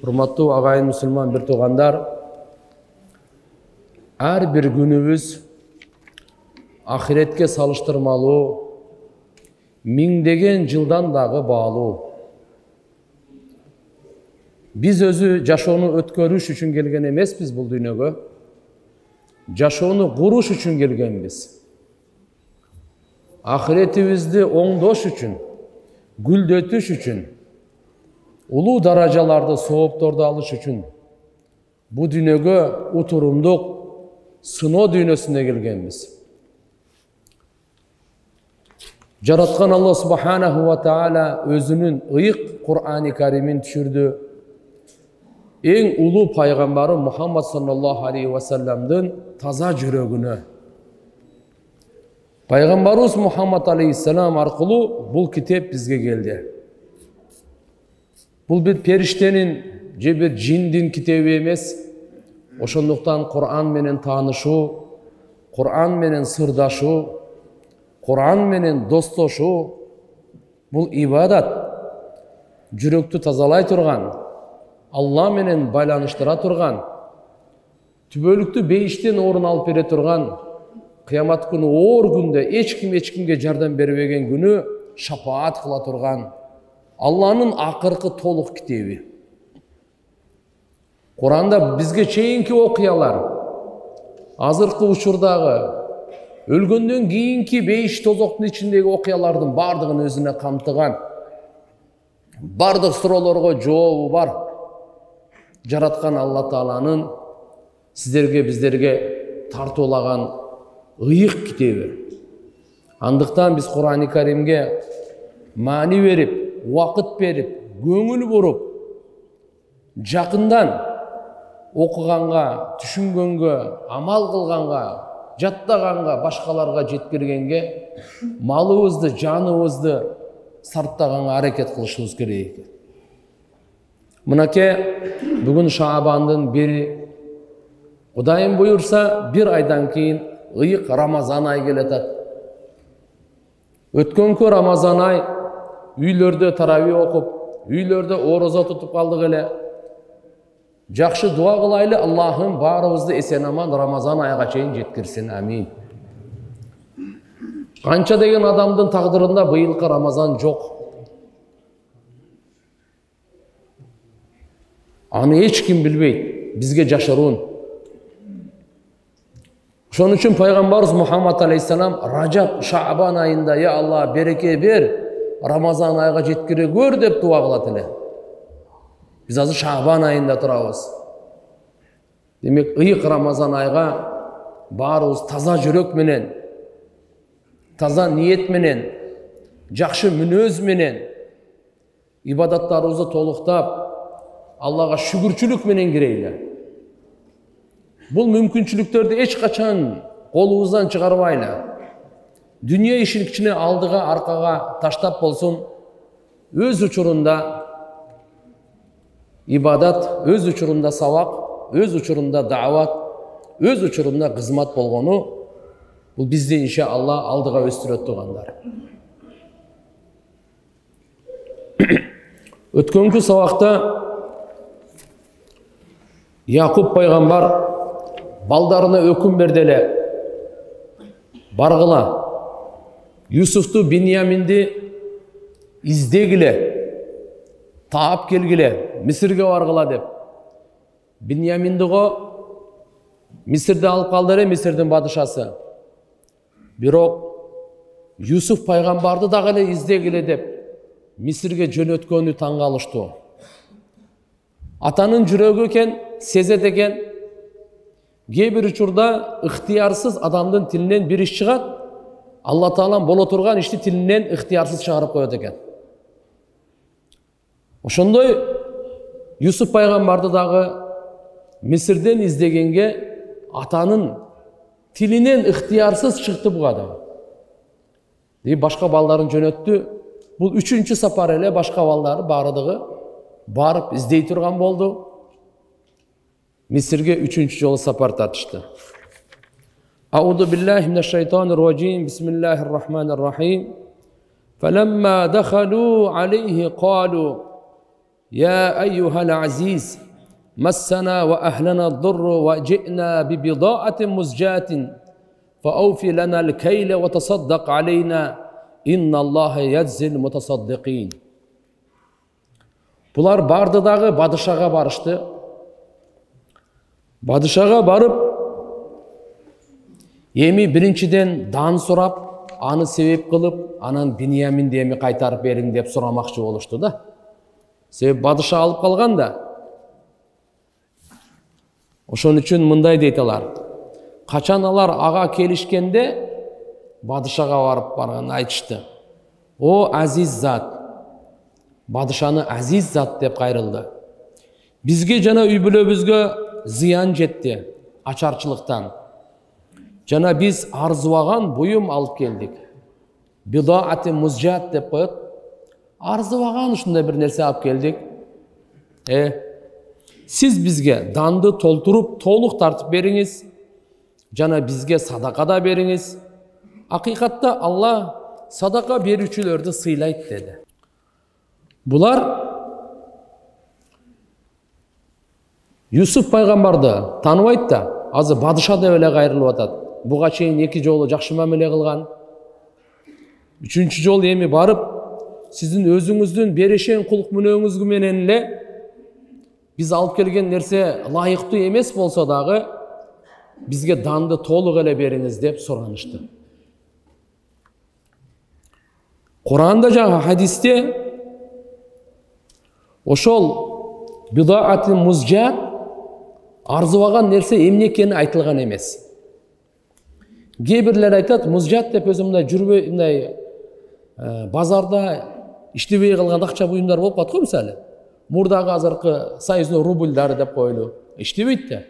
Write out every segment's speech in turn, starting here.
Урматтуу агайын мусулман бир туугандар, ар бир күнүбүз ахиретке салыштырмалуу, миңдеген жылдан дагы баалуу. Биз өзү жашоону өткөрүш үчүн келген эмеспиз бул дүйнөгө. Жашоону куруш үчүн келгенбиз. Ахиретибизди оңдош үчүн, гүлдөтүш үчүн, улуу даражаларды, соопторду алыш үчүн бу дүйнөгө утурумдук сыноо дүйнөсүнө келгенбиз. Жараткан Аллах субханаху ва таала өзүнүн ыйык Кур'ани Каримин түшүрдү. Эң улуу пайгамбары Мухаммад саллаллаху алейхи ва салламдын таза жүрөгүнө, пайгамбарыбыз Мухаммад алейхиссалам аркылуу бул китеп бизге келди. Бул бир периштенин же бир жиндин китеби эмес. Ошондуктан Кур'ан менен таанышуу, Кур'ан менен сырдашуу, Кур'ан менен достошуу бул ибадат. Жүрөктү тазалай турган, Алла менен байланыштыра турган, түбөлүктүү бейиштен орун алып бере турган, кыямат күнү оор күндө эч кимге жардам бербеген күнү шапаат кыла турган Алланын акыркы толук китеби. Кур'анда бизге чейинки окуялар, азыркы учурдагы, өлгөндөн кийинки бейиш тозоктун ичиндеги окуялардын бардыгын өзүнө камтыган, бардык суроолорго жообу бар. Жараткан Алла Тааланын сиздерге, биздерге тартуулаган ыйык китеби. Андыктан биз Кур'ани Каримге маани берип, убакыт берип, көңүл буруп, жакындан окуганга, түшүнгөнгө, амал кылганга, жаттаганга, башкаларга жеткиргенге, малыбызды, жаныбызды сарптаганга аракет кылышыбыз керек экен. Мынакей бүгүн Шаабандын бери, Кудайым буйурса, бир айдан кийин ыйык Рамазан ай келатат. Өткөнкү Рамазан ай үйлөрдө тарави окуп, үйлөрдө орозо тутуп калдык эле. Жакшы дуа кылайлы, Аллахым баарыбызды эсен аман Рамазан айга чейин жеткирсин. Амин. Канча деген адамдын тагдырында быйылкы Рамазан жок. Аны эч ким билбейт, бизге жашыруун. Ошон үчүн пайгамбарыбыз Мухаммад алейхиссалам Ражаб, Шаабан айында я Алла береке бер, Рамазан айга жеткире көр деп дуа кылат эле. Биз азыр Шаабан айында турабыз. Демек, ыйык Рамазан айга баарыбыз таза жүрөк менен, таза ниет менен, жакшы мүнөз менен ибадаттарыбызды толуктап, Аллага шүгүрчүлүк менен кирейли. Бул мүмкүнчүлүктөрдү эч качан колубуздан чыгарбайлы. Дүнүйө ишин алдыга, аркага таштап болсун, өз учурунда ибадат, өз учурунда сабак, өз учурунда даават, өз учурунда кызмат болгону бул бизди иншалла алдыга өстүрөт тугандар. Өткөнкү сабакта Якуб пайгамбар балдарына өкүм берди эле. Баргыла, Юсуфту, Биньяминди издегиле, таап келгиле, Мисирге баргыла деп. Биньяминди Мисирде алып калды эле, Мисирдин падышасы. Бирок Юсуф пайгамбарды дагы эле издегиле деп Мисирге жөнөткөнү таң калыштуу. Атанын жүрөгү экен, сезет экен. Кээ бир учурда ыктыярсыз адамдын тилинен бир иш чыгат, Алла Таалам боло турган ишти тилинен ыктыярсыз чыгарып коет экен. Ошондой Юсуф пайгамбарды дагы Мисирден издегенге атанын тилинен ыктыярсыз чыкты бул адам. Башка балдарын жөнөттү. Бул үчүнчү сапар эле, башка балдары бардыгы барып издей турган болду. Мисирге үчүнчү жолу сапар тартышты. Аузу биллахи минаш шайтанир раджим. Бисмиллахир рахманир рахим. Фаламма дахалу алейхи қалу يا أيها العزيز مسنا وأهلنا الضر وجئنا ببضاعة مزجاة فأوفي لنا الكيل وتصدق علينا إن الله يجزي المتصدقين. Bular bardı dağı padişaha barıştı. Padişaha barıp emi birinciden dan sorap, anı sebep kılıp, anan Binyamin demi kaytarıp berin dep soramakçı oluştu da. Sebep padişah alıp kalgan da. Oşon üçün mınday deytilar. Kaçan alar ağa kelişkende padişaha varıp bargan aytıştı. O aziz zat. Padişahını aziz zat dep kayrıldı. Bizge jana üybülöbüzgө ziyan жетти açarçılıktan. Jana biz arzuvagan buyum alıp geldik. Bidaati muzjat dep koyup, arzuvagan uşunda bir nerse alıp geldik. Siz bizge dandı tolturup toluk tartıp beriңiz. Jana bizge sadaka da beriңiz. Hakikatta Allah sadaka berүүчүлөрдү sıylayt dedi. Bular Yusuf paygambardı tanыбайт da, azı padişah деп эле кайрылып атат. Буга чейин 2 жолу жакшы мамиле кылган. 3-cü жолу эми барып, сиздин өзүңүздүн берешен кулук мүнөңүз менен эле биз алып келген нерсе ылайыктуу эмес болсо дагы бизге данды толук эле бериңиз деп суранышты. Куранда жана хадисте ошол бидаати музжат арзубаган нерсе эмне экени айтылган эмес. Кээ бирлер айтат, музжат деп өзү мындай жүрбөй, мындай базарда иштебей калган акча буюмдар болуп калат го мисалы. Мурдагы азыркы союзный рубльдар деп койлу. Иштебейт да.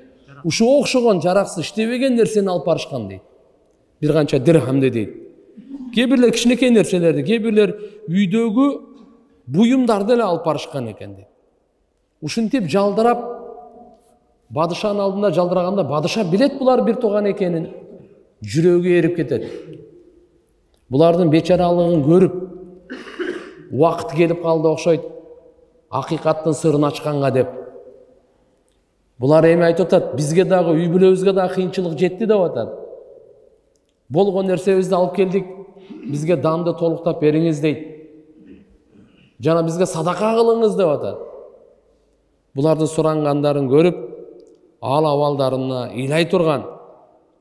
Ушуга окшогон жараксыз иштебеген нерсени алып барышкан дейт. Бир канча дирхамды дейт. Кээ бирлер кичинекей нерселерди, кээ бирлер үйдөгү буюмдарды эле алып барышкан экен дейт. Ушинтип жалдырап, падышанын алдында жалдыраганда падыша билет булар бир тууган экенин, жүрөгү эрип кетет. Булардын бечаралыгын көрүп, убакыт келип калды окшойт. Акыйкаттын сырын ачканга деп. Булар эми айтып атат, бизге дагы үй бүлөбүзгө дагы кыйынчылык жетти деп атат. Болгон нерсебизди алып келдик, бизге данды толуктап бериңиз дейт. Жана бизге садака кылыңыз деп атат. Булардын сурангандарын көрүп, ал абалдарына ыйлай турган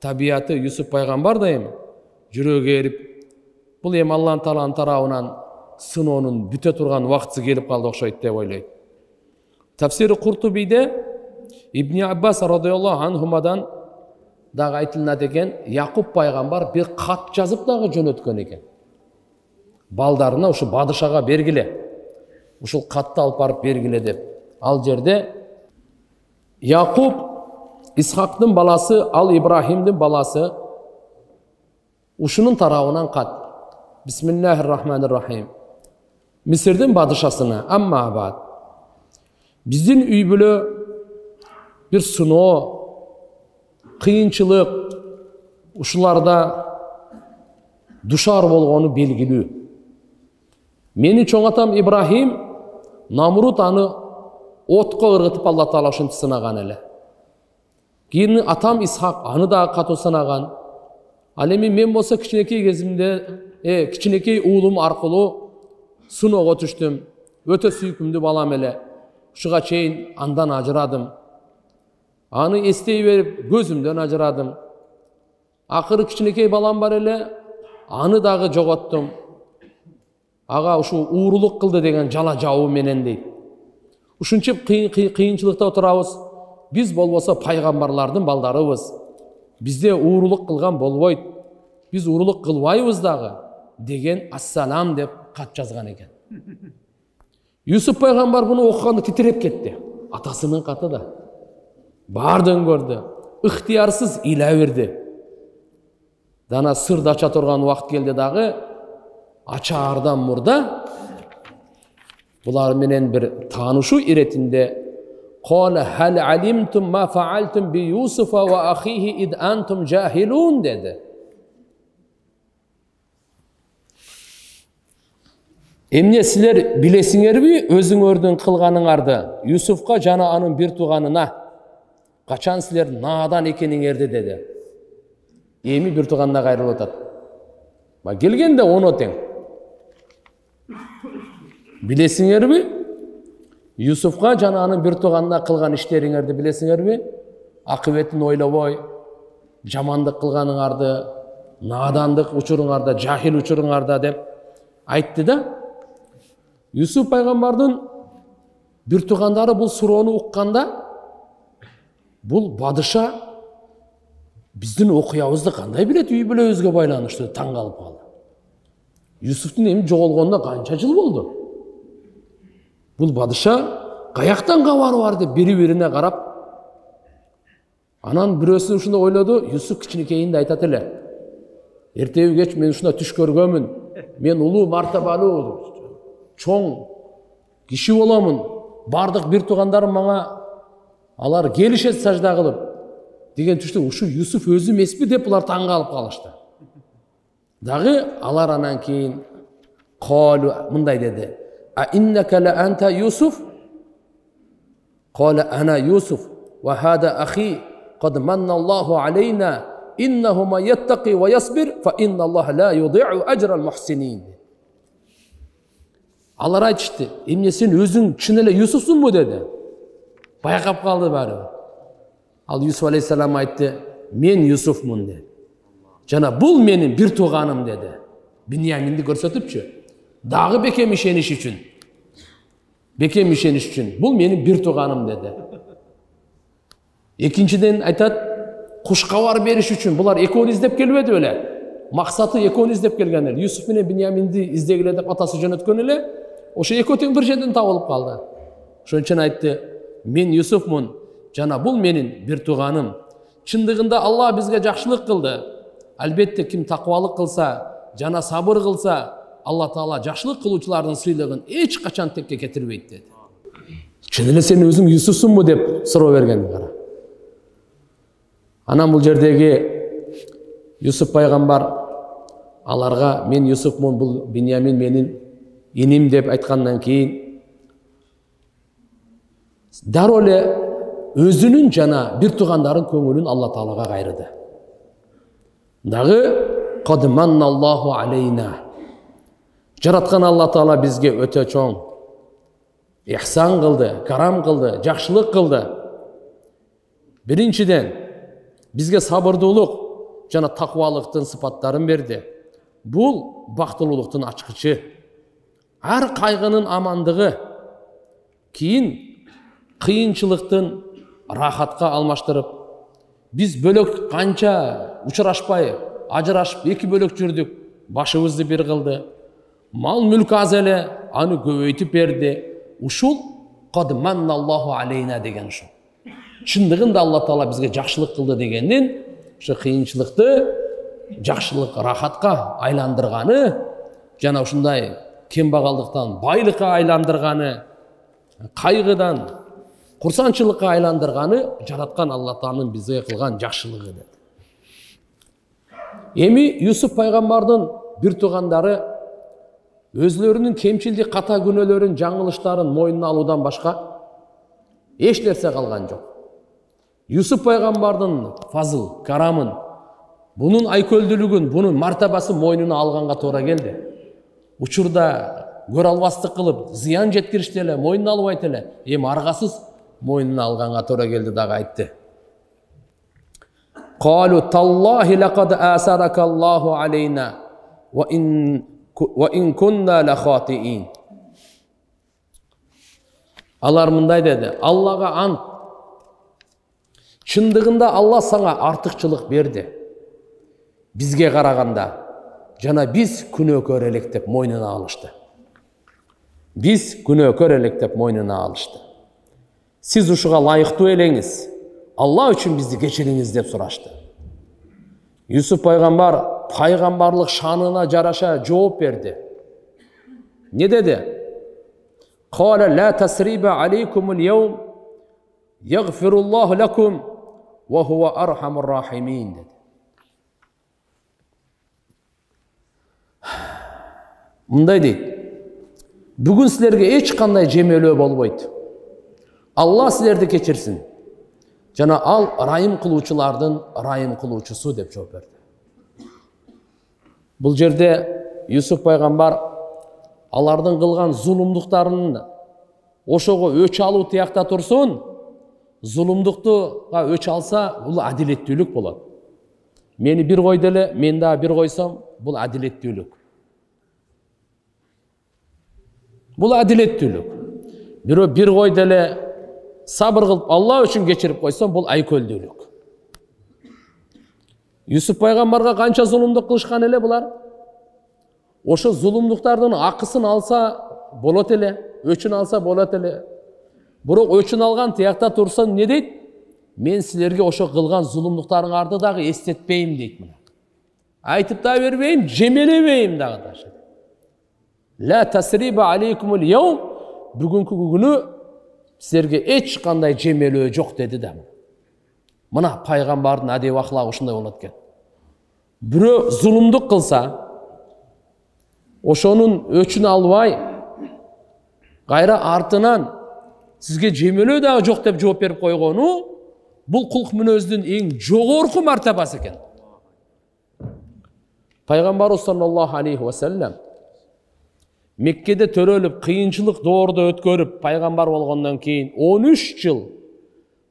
табияты Юсуп пайгамбар да эми жүрөгү эрип, бул эми Аллах Тааланын тарабынан сыноонун бүтө турган убакыты келип калды окшойт деп ойлойт. Тафсири Куртубиде Ибн Аббас радыйаллаху анхумадан дагы айтылат экен, Якуб пайгамбар бир кат жазып дагы жөнөткөн экен. Балдарына ушу падышага бергиле. Ушул катты алып барып бергиле деп. Ал жерде Якуб Исхактын баласы, ал Ибрахимдин баласы. Ушунун тарабынан кат. Бисмиллахир-рахманир-рахим. Мисирдин падышасына, амма абад. Биздин үй бүлө бир сыноо, кыйынчылык ушуларда душар болгону белгилүү. Менин чоң атам Ибрахим Намрут аны отко ыргытып Алла Таала ошентип сынаган эле. Кийин атам Исхак аны дагы катуу сынаган. Ал эми мен болсо кичинекей кезимде, кичинекей уулум аркылуу сыноого түштүм. Өтө сүйкүмдүү балам эле. Ушуга чейин андан ажырадым. Аны эстей берип көзүмдөн ажырадым. Акыры кичинекей балам бар эле, аны дагы жоготтум. Ага ушу уурулук кылды деген жала жабуу менен дейт. Ушунчип кыйынчылыкта отурабыз. Биз болбосо пайгамбарлардын балдарыбыз. Бизде уурулук кылган болбойт. Биз уурулук кылбайбыз дагы деген ассалам деп кат жазган экен. Юсуп пайгамбар буну окуганда титиреп кетти. Атасынын каты да. Бардын көрдү. Ыктыярсыз ыйла берди. Дана сырды ача турган убакыт келди дагы. Ачаардан мурда булар менен бир таанышуу иретинде Qala hal alimtum ma fa'altum bi Yusufa wa akhihi id antum jahilun dedi. Эмне силер билесиңерби өзүңөрдүн кылганыңарды Юсуфка жана анын бир тууганына качан силер наадан экениңерди деди. Эми бир тууганына кайрылып атат. Келгенде оно тең. Билесиңерби Юсуфка жана анын бир тууганына кылган иштериңерди билесиңерби? Акыбетін ойлобой, жамандык кылганыңарды, наадандык учуруңарда, жахил учуруңарда деп айтты да. Юсуф пайгамбардын бир туугандары бул суроону укканда, бул падыша биздин окуябызды кандай билет, үй бүлөбүзгө байланыштуу, таң калып калды. Юсуфтун эми жоголгонуна канча жыл болду? Бул падыша каяктан кабары бар деп бири-бирине карап, анан бирөөсү ушундай ойлоду, Юсуф кичинекейинде айтат эле. Эртеби кеч мен ушундай түш көргөмүн, мен улуу мартабалуу, чоң киши боломун, бардык бир туугандарым мага алар келишет сажда кылып деген түштө ушу Юсуф өзү эмеспи деп булар таң калып калышты. Дагы алар анан кийин калу мындай деди. А иннака ла анта Юсуф? Кала ана Юсуф ва хада ахи قد من الله علينا إنه من يتقي ويصبر فإن الله لا يضيع أجر المحسنين. Алар айтышты, эмне сен өзүң чын эле Юсуфсуңбу деди. Байкап калды баары. Ал Юсуф алейхиссалам айтты, мен Юсуфмун деди. Жана бул менин бир тууганым деди. Биньяминди көрсөтүпчү. Дагы бекем ишениш үчүн. Бекем ишениш үчүн. Бул менин бир тууганым деди. Экинчиден айтат, кушкабар бериш үчүн булар экөөнү издеп келбеди беле. Максаты экөөнү издеп келген эле. Юсуф менен Биньяминди издегиле деп атасы жөнөткөн эле. Ошо экөө тең бир жерден табылып калды. Ошон үчүн айтты, мен Юсуфмун, жана бул менин бир тууганым. Чындыгында Алла бизге жакшылык кылды. Албетте ким таквалык кылса, жана сабыр кылса, Алла Таала жакшылык кылуучулардын сыйлыгын эч качан текке кетирбейт деди. Чын эле сен өзүң Юсуфсуңбу деп суроо берген кара. Анан бул жердеги Юсуф пайгамбар аларга мен Юсуфмун, бул Биньямин менин иним деп айткандан кийин дароо эле өзүнүн жана бир туугандарын көңүлүн Алла Таалага кайрыды. Дагы кад манналлаху алейна. Жараткан Алла Таала бизге өтө чоң ихсан кылды, карам кылды, жакшылык кылды. Биринчиден бизге сабырдуулук жана таквалыктын сыпаттарын берди. Бул бактылуулуктун ачкычы. Ар кайгынын амандыгы кийин кыйынчылыктын рахатка алмаштырып, биз бөлөк канча учурашпай, ажырашып эки бөлөк жүрдүк, башыбызды бир кылды. Мал мүлк аз эле, аны көбөйтүп берди. Ушул кад манналлаху алейна деген ушул. Чындыгында Алла Таала бизге жакшылык кылды дегенден, ошо кыйынчылыкты жакшылык, рахатка айландырганы, жана ушундай кембагалдыктан байлыкка айландырганы, кайгыдан курсанчылыкка айландырганы жараткан Алла Тааланын бизге кылган жакшылыгы деди. Эми Юсуф пайгамбардын бир туугандары өзлөрүнүн кемчилдик, ката күнөөлөрүн, жаңылыштарын мойнуна алуудан башка эч нерсе калган жок. Юсуф пайгамбардын фазыл, карамын, бунун айкөлдүүлүгүн, бунун мартабасын мойнуна алганга туура келди. Учурда көр албастык кылып, зыян жеткиришти эле, мойнуна албайт эле. Эми аргасыз мойнуна алганга туура келди, дагы айтты. Калу таллахи лакад асаракаллаху алейна ва ин кунна лахатиин. Алар мындай деди, Аллага ант, чындыгында Алла саңа артыкчылык берди. Бизге караганда, жана биз күнөөкөр элек деп мойнуна алышты. Биз күнөөкөр элек деп мойнуна алышты. Сиз ушуга лайыктуу элеңиз, Алла үчүн бизди кечириңиз деп сурашты. Юсуф пайгамбар пайгамбарлык шанына жараша жооп берди. Не деди? Кала ла тасриба алейкум ал-йawm ягфируллаху лакум ва хува архамур рахимин деди. Мындай дейт. Бүгін сілерге eç қандай жемелөө болбойт. Алла сілерді кечирсин. Жана ал райым кылуучулардын райым кылуучусу деп жооп берди. Бұл жерде Юсуф пайгамбар алардын кылган зулумдуктарын ошого өч алуу тиякта турсун, зулумдуктуга өч алса, бул адилеттүүлүк болот. Мени бир койду эле, мен дагы бир койсом, бул адилеттүүлүк. Бул адилеттүүлүк. Бирөө бир койду эле, сабыр кылып Алла үчүн кечирип койсом, бул айкөлдүүлүк. Юсуф пайгамбарга канча зулумдук кылышкан эле булар? Ошо зулумдуктардын акысын алса болот эле, өчүн алса болот эле. Бирок өчүн алган тиякта турса не дейт? Мен силерге ошо кылган зулумдуктарыңарды дагы эстетпейм дейт мына. Айтып да бербейм, жемелебейм дагы да. Ла тасриба алейкумул яум, бүгүнкү күнү силерге эч кандай жемелөө жок деди да. Мына пайгамбардын адеп аклагы ушундай болот экен. Бирөө зулумдук кылса, ошонун өчүн албай, кайра артынан сизге жемелөө дагы жок деп жооп берип койгону, бул кулк мүнөздүн эң жогорку мартабасы экен. Пайгамбарыбыз саллаллаху алейхи ва саллям Меккеде төрөлүп, кыйынчылык доорду өткөрүп, пайгамбар болгондон кийин 13 жыл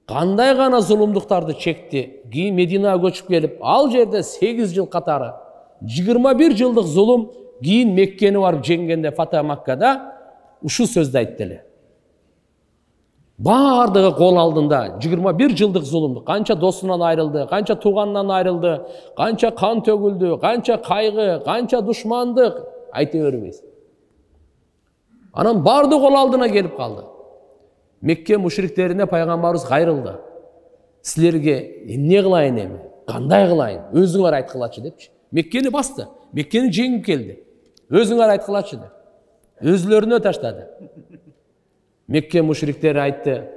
кандай гана зулумдуктарды чекти. Кийин Мединага көчүп келип, ал жерде 8 жыл катары 21 жылдык зулум, кийин Меккени барып жеңгенде Фата Маккада ушул сөздү айтты эле. Бардыгы кол алдында 21 жылдык зулумду, канча досунан айрылды, канча тууганынан айрылды, канча кан төгүлдү, канча кайгы, канча душмандык, айта бербейсиз. Анан барды кол алдына келип калды. Мекке мушриктерине пайгамбарыбыз кайрылды. Силерге эмне кылайын эми? Кандай кылайын? Өзүңөр айткылачы депчи. Меккени басты. Меккени жеңип келди. Өзүңөр айткылачы деп. Өзлөрүнө таштады. Мекке мушриктери айтты: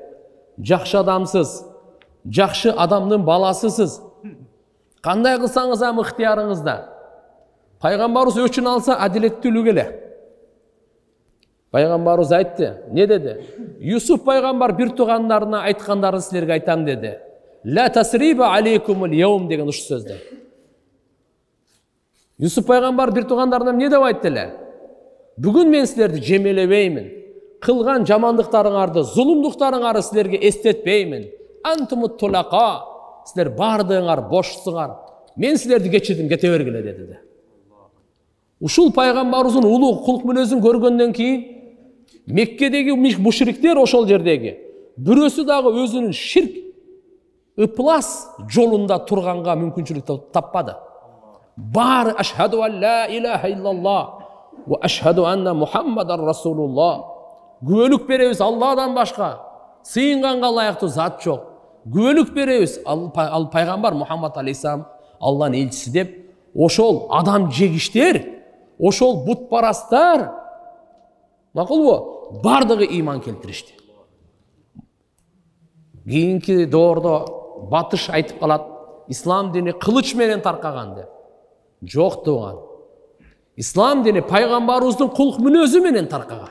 "Жакшы адамсыз, жакшы адамдын баласысыз. Кандай кылсаңыз ам ыктыярыңызда. Пайгамбарыбыз өчүн алса адилеттүүлүк эле." Пайгамбарыбыз айтты, не деди? Юсуф пайгамбар бир туугандарына айткандарын силерге айтам деди. Ла тасриба алейкумул яум деген ушу сөздү. Юсуф пайгамбар бир туугандарына эмне деп айтты эле? Бүгүн мен силерди жемелебеймин. Кылган жамандыктарыңарды, зулумдуктарыңарды силерге эстетпеймин. Антумут тулака. Силер бардыгыңар бошсуңар. Мен силерди кечирдим, кете бергиле деди. Ушул пайгамбарыбыздын улуу кулк мүнөзүн көргөндөн кийин Меккедеги мушриктер ошол жердеги бирөөсү дагы өзүнүн ширк ыплас жолунда турганга мүмкүнчүлүк таппады. Баары ашхаду ан ла илаха иллаллах ва ашхаду анна Мухаммадар Расулуллах. Күбөлүк беребиз, Алладан башка сыйынганга ылайыктуу зат жок. Күбөлүк беребиз, ал пайгамбар Мухаммад алейхиссалам Алланын элчиси деп, ошол адам жегиштер, ошол бутпарастар, макулбу, бардыгы иман келтиришти. Кийинки доордо батыш айтып калат, ислам дини кылыч менен таркаган деп. Жок тууган. Ислам дини пайгамбарыбыздын кулк мүнөзү менен таркаган.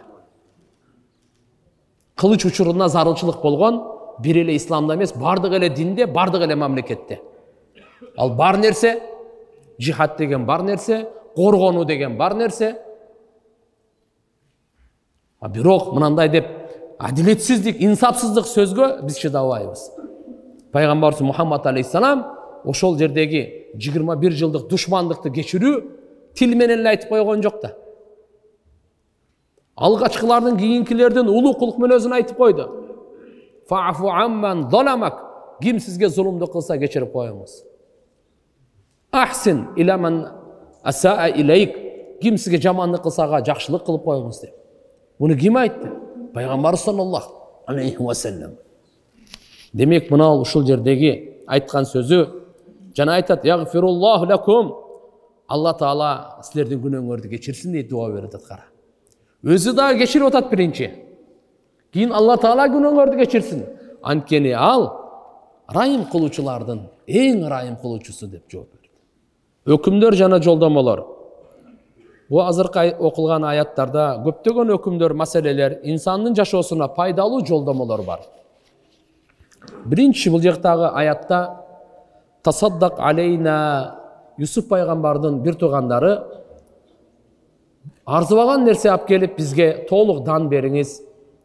Кылыч учурунда зарылчылык болгон, бир эле исламда эмес, бардык эле динде, бардык эле мамлекетте. Ал бар нерсе, жихад деген бар нерсе, коргонуу деген бар нерсе. Бирок мынандай деп адилетсиздик, инсапсыздык сөзгө биз чыдабайбыз. Пайгамбарыбыз Мухаммад алейхиссалам ошол жердеги 21 жылдык душмандыкты кечирүү тил менен эле айтып койгон жок да. Алгачкылардын кийинкилердин улуу кулк мүнөзүн айтып койду. Фафу амман заламак. Ким сизге зулумдук кылса кечирип коюңуз. Ахсин иля ман асаа илейк. Ким сизге жамандык кылсага жакшылык кылып коюңуз деп. Буну ким айтты? Пайгамбар саллаллаху алейхи ва саллям. Демек мына ушул жердеги айткан сөзү жана айтат: "Ягфируллаху лакум." Алла Таала силердин күнөөңөрдү кечирсин дейт, дуа берет аткара. Өзү дагы кечирип атат биринчи. Кийин Алла Таала күнөөңөрдү кечирсин. Анткени ал райым кылуучулардын эң райым кылуучусу деп жооп берди. Өкүмдөр жана жолдомолор. Бул азыркы окулган аяттарда көптөгөн өкүмдөр, маселелер, инсандын жашоосуна пайдалуу жолдомолор бар. Биринчи бул жактагы аятта тасаддак алейна, Юсуп пайгамбардын бир туугандары арзыбаган нерсе алып келип бизге толук дан бериңиз,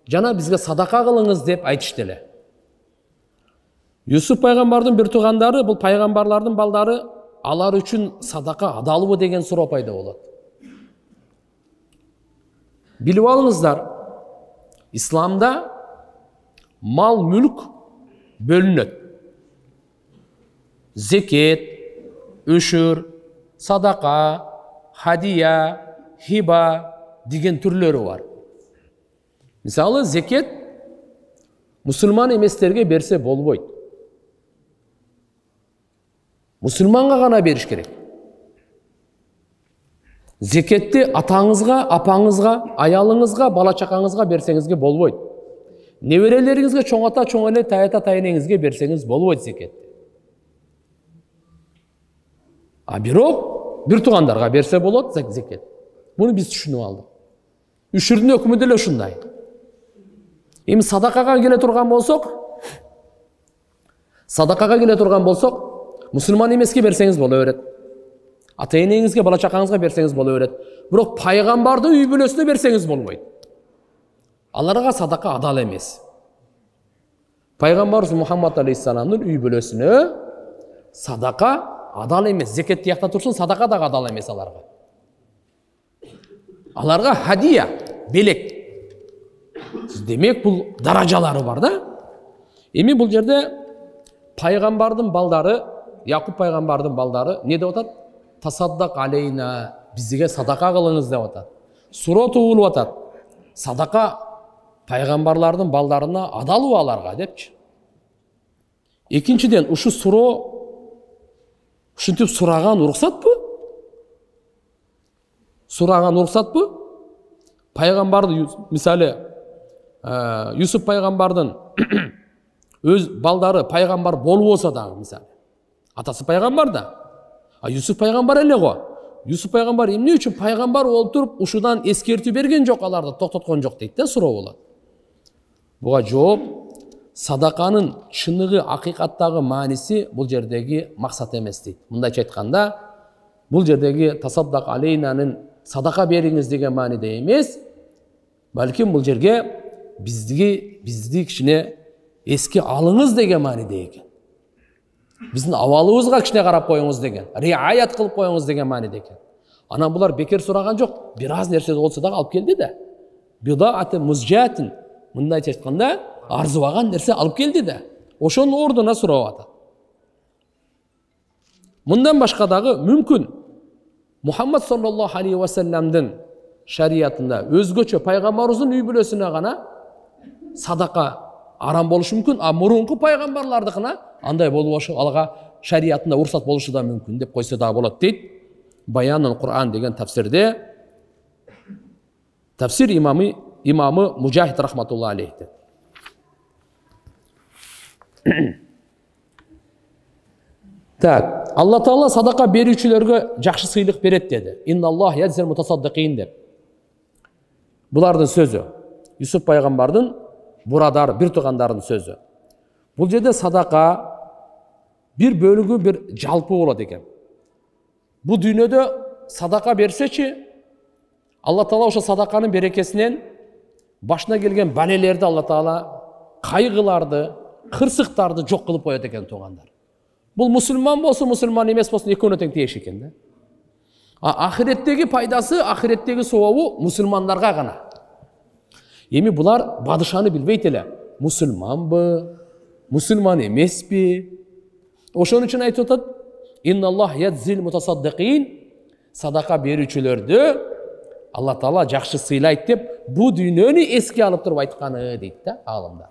жана бизге садака кылыңыз деп айтышты эле. Юсуп пайгамбардын бир туугандары, бул пайгамбарлардын балдары, алар үчүн садака адалбы деген суроо пайда болот. Билип алыңыздар, исламда мал мүлк бөлүнөт. Зекет, үшүр, садака, хадия, хиба деген түрлөрү бар. Мисалы, зекет мусулман эместерге берсе болбойт. Мусулманга гана бериш керек. Зекетти атаңызга, апаңызга, аялыңызга, бала чакаңызга берсеңизге болбойт. Неберелериңизге чоң ата, чоң эле, тайата, тайнеңизге берсеңиз болбойт зекетти. А бирок бир туугандарга берсе болот зекет. Муну биз түшүнүп алдык. Үшүрдүн өкүмү деле ушундай. Эми садакага келе турган болсок, мусулман эмеске берсеңиз боло берет. Ата энеңизге, бала чакаңызга берсеңиз боло берет. Бирок пайгамбардын үй бүлөсүнө берсеңиз болбойт. Аларга садака адал эмес. Пайгамбарыбыз Мухаммад алейхиссаламдын үй бүлөсүнө садака адал эмес. Зекет тиякта турсун, садака да адал эмес аларга. Аларга хадия, белек. Демек бул даражалары бар да. Эми бул жерде пайгамбардын балдары, Якуб пайгамбардын балдары не деп атат? Тасаддак алейна, бизге садака кылыңыз деп атат. Суроо туулуп атат. Садака пайгамбарлардын балдарына адалбы аларга депчи. Экинчиден, ушу суроо ушинтип сураган уруксатпы? Сураган уруксатпы? Пайгамбарды, мисалы, Юсуп пайгамбардын өз балдары пайгамбар болбосо дагы, мисалы. Атасы пайгамбар да. А Юсуп пайгамбар эле го. Юсуп пайгамбар эмне үчүн пайгамбар болуп туруп, ушудан эскертүү берген жок, аларды токтоткон жок дейт да, суроо болот. Буга жооп, садаканын чыныгы, акыйкаттагы мааниси бул жердеги максат эмес дейт. Мындайча айтканда, бул жердеги тасаддак алейнанын садака бериңиз деген мааниде эмес, балким бул жерге бизди кичине эске алыңыз деген мааниде экен. Биздин абалыбызга кичине карап коюңуз деген, риаят кылып коюңуз деген мааниде экен. Анан булар бекер сураган жок, бир аз нерсе болсо дагы алып келди да. Бидаатын музжатин, мындайча айтканда, арзыбаган нерсе алып келди да. Ошонун ордуна сурап атат. Мындан башка дагы мүмкүн Мухаммад саллаллаху алейхи ва салламдын шариятында өзгөчө пайгамбарыбыздын үй бүлөсүнө гана садака арам болушу мүмкүн, а мурунку пайгамбарлардыкына андай болбошу, алга шариятында уруксат болушу да мүмкүн деп койсо да болот дейт. Баянул Кур'ан деген тафсирде тафсир имамы Мужахид рахматулла алейхи. Так, Алла Таала садака берүүчүлөргө жакшы сыйлык берет деди. Инналлах яззил мутасаддикин деп. Булардын сөзү. Юсуп пайгамбардын бурадар, бир туугандарынын сөзү. Бул жерде садака бир бөлүгү бир жалпы болот экен. Бул дүйнөдө садака берсечи, Алла Таала ошо садаканын берекесинен башына келген балелерди Алла Таала, кайгыларды, кырсыктарды жок кылып коет экен туугандар. Бул мусулман болсун, мусулман эмес болсун, экөөнө тең тиеш экен да. Ахиреттеги пайдасы, ахиреттеги сообу мусулмандарга гана. Эми булар бадышаны билбейт эле. Мусулманбы, мусулман эмеспи? Ошон үчүн айтып атат: "Инналлах яззил мутасаддикин", садака берүүчүлөрдү Алла Таала жакшы сыйлайт деп, бу дүйнөнү эске алып туруп айтканы дейт да аалымдар.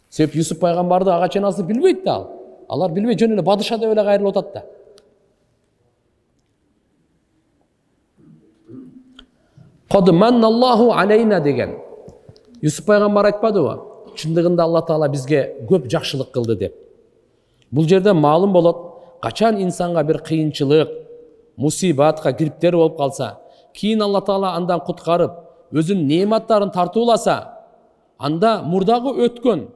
Себеп Юсуп пайгамбарды ага чейин билбейт да ал. Алар билбей жөн эле бадыша деп эле кайрылып атат да. Кад манналлаху алейна деген. Юсуп пайгамбар айтпадыбы? Чындыгында Алла Таала бизге көп жакшылык кылды деп. Бул жерде маалым болот, качан инсанга бир кыйынчылык, мусибатка кириптер болуп калса, кийин Алла Таала андан куткарып, өзүнүн неаматтарын тартууласа, анда мурдагы өткөн